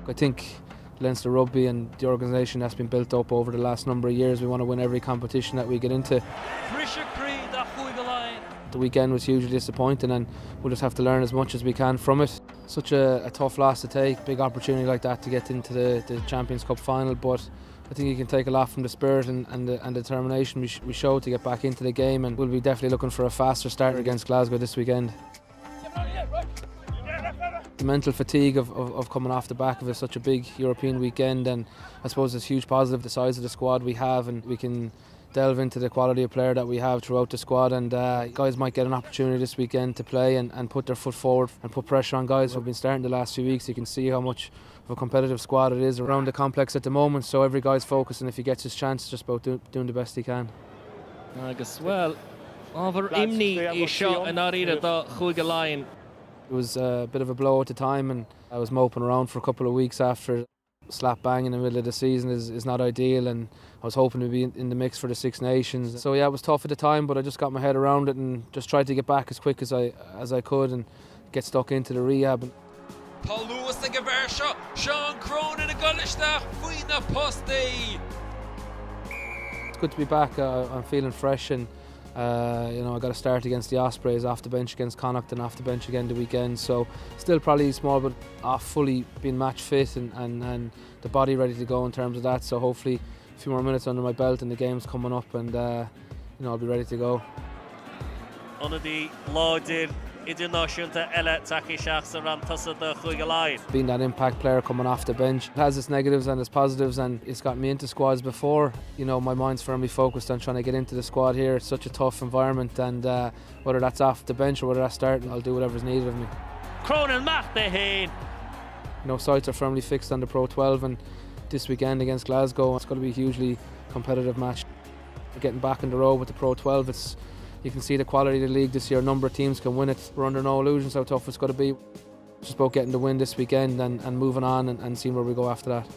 I think Leinster Rugby and the organisation that's been built up over the last number of years, we want to win every competition that we get into. The weekend was hugely disappointing and we'll just have to learn as much as we can from it. Such a tough loss to take, big opportunity like that to get into the Champions Cup final, but I think you can take a lot from the spirit and the determination we showed to get back into the game, and we'll be definitely looking for a faster start against Glasgow this weekend. The mental fatigue of coming off the back of such a big European weekend, and I suppose it's huge positive the size of the squad we have, and we can delve into the quality of player that we have throughout the squad, and guys might get an opportunity this weekend to play and put their foot forward and put pressure on guys who've been starting the last few weeks. You can see how much of a competitive squad it is around the complex at the moment, so every guy's focusing. If he gets his chance, just about doing the best he can. Agus well, over imni I shot and not either the chuige line. It was a bit of a blow at the time, and I was moping around for a couple of weeks after. Slap bang in the middle of the season is not ideal, and I was hoping to be in the mix for the Six Nations. So yeah, it was tough at the time, but I just got my head around it and just tried to get back as quick as I could and get stuck into the rehab. Paul Lewis the Gaversha, Sean Cronin the Gullishta, Fuina Posti. It's good to be back. I'm feeling fresh, and I got to start against the Ospreys, off the bench against Connacht, and off the bench again the weekend. So still probably small, but fully being match fit and the body ready to go in terms of that. So hopefully a few more minutes under my belt and the game's coming up, and I'll be ready to go. Under the Laudir Internationalta Ella Taki Shakhsar and Tussa the chuige line. Being that impact player coming off the bench, it has its negatives and its positives, and it's got me into squads before. My mind's firmly focused on trying to get into the squad here. It's such a tough environment, and whether that's off the bench or whether that's starting, I'll do whatever's needed of me. Cronin macht the hain. Sights are firmly fixed on the Pro 12, and this weekend against Glasgow, it's going to be a hugely competitive match. Getting back in the row with the Pro 12, you can see the quality of the league this year. A number of teams can win it. We're under no illusions how tough it's going to be. Just about getting the win this weekend and moving on and seeing where we go after that.